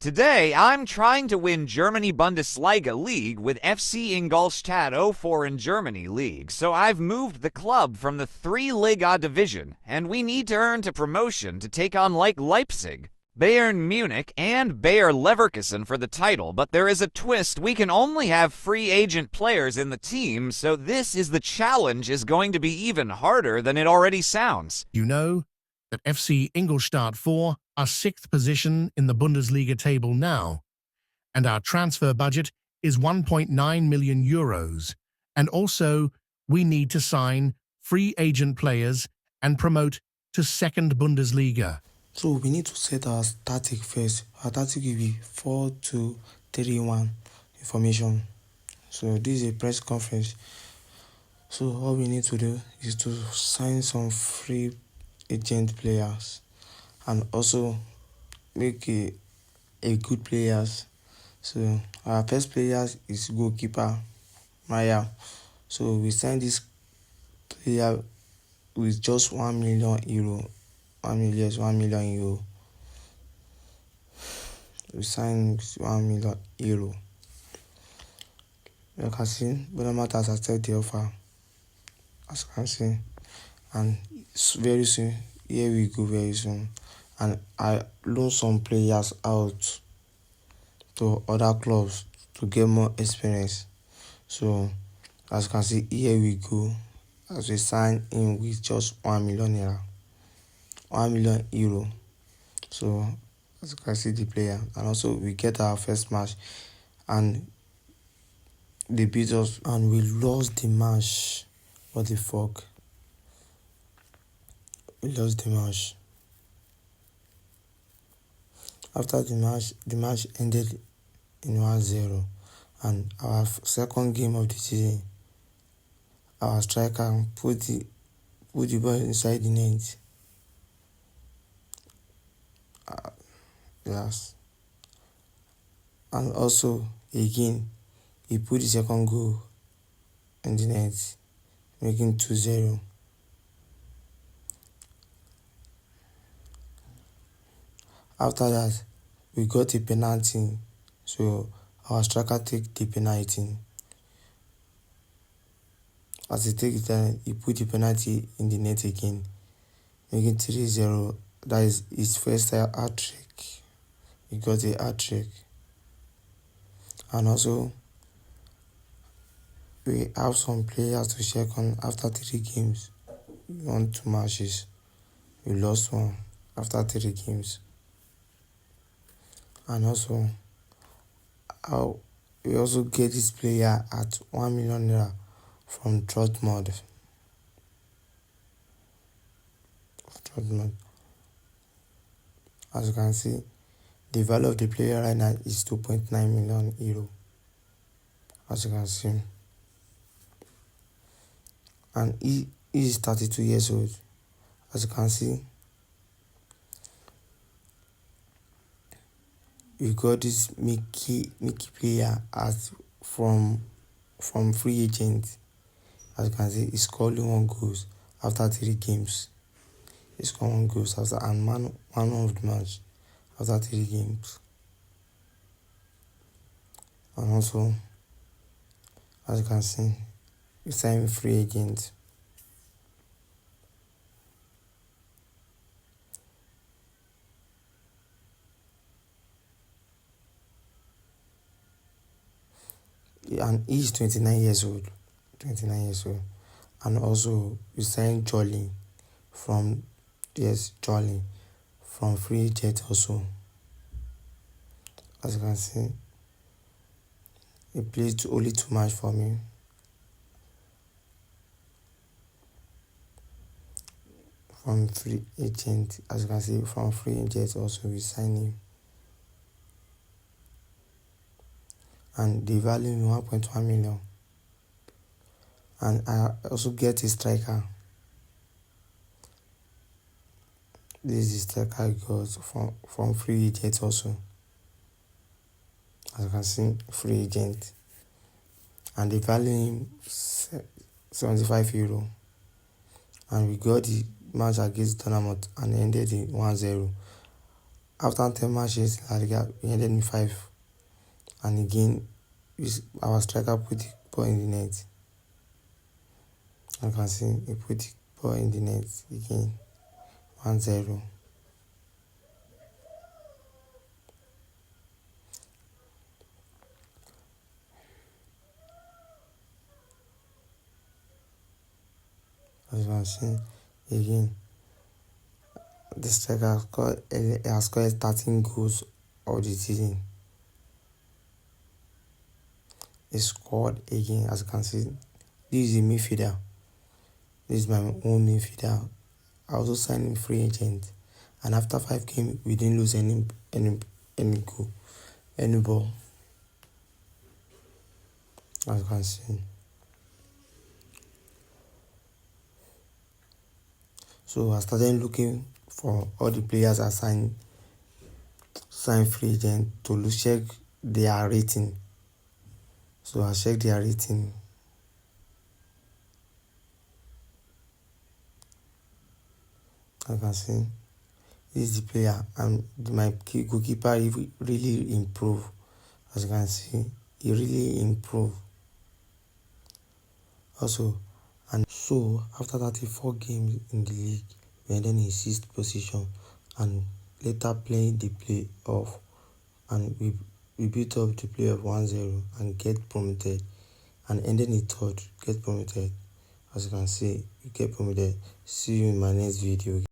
Today, I'm trying to win Germany Bundesliga League with FC Ingolstadt 04 in Germany League, so I've moved the club from the 3 Liga division, and we need to earn to promotion to take on like Leipzig, Bayern Munich, and Bayer Leverkusen for the title, but there is a twist. We can only have free agent players in the team, so the challenge is going to be even harder than it already sounds. You know that FC Ingolstadt 4 are 6th position in the Bundesliga table now, and our transfer budget is 1.9 million euros. And also, we need to sign free agent players and promote to 2nd Bundesliga. So we need to set our tactic first. Our tactic will be 4-2-3-1 information. So this is a press conference. So all we need to do is to sign some free agent players and also make a good players. So our first players is goalkeeper Maya. So we signed this player with just 1 million euro. 1 million euro. We signed 1 million euro. You can see, Bonamata has accepted the offer, as you can see, and very soon, here we go very soon. And I loan some players out to other clubs to get more experience. So, as you can see, here we go, as we sign in with just 1 million euro. 1 million euro. So, as you can see, the player, and also we get our first match, and they beat us, and we lost the match. What the fuck? We lost the match. After the match ended in 1-0, and our second game of the season, our striker put the ball inside the net. Yes. And also, again, he put the second goal in the net, making 2-0. After that, we got a penalty, so our striker take the penalty. As he takes it, he put the penalty in the net again, making 3-0. That is his first hat-trick. He got a hat-trick. And also, we have some players to check on after 3 games. We won 2 matches. We lost 1 after 3 games. And also, we also get this player at 1 million naira from Dortmund. As you can see, the value of the player right now is 2.9 million euro. As you can see. And he is 32 years old. As you can see, we got this Mickey player from free agent. As you can see, he scored 1 goal after 3 games. He scored 1 goal after and man of the match after 3 games. And also, as you can see, we signed free agent. And he's 29 years old. And also, we signed Jolly from free agent also. As you can see, he played only 2 matches for me. From free agent, as you can see, from free agent also we signed him. And the value is 1.1 million. And I also get a striker. This is the striker I got from free agent also. As you can see, free agent. And the value is 75 euro. And we got the match against Dynamite and ended in 1-0. after 10 matches, La Liga, we ended in 5. And again, our striker put the ball in the net. You can see he put the ball in the net again. 1-0. As you can see, again, the striker has scored 13 goals of the season. He scored again, as you can see. This is a midfielder. This is my own midfielder. I also signed him free agent. And after 5 games, we didn't lose any goal, any ball. As you can see. So I started looking for all the players I signed free agent to check their rating. So I checked their rating. I can see this is the player, and my goalkeeper really improved. As you can see, he really improved. Also, and so after 34 games in the league, we ended in 6th position, and later playing the playoff, and we beat up the playoff 1-0 and get promoted, and ended in 3rd, get promoted. As you can see, we get promoted. See you in my next video.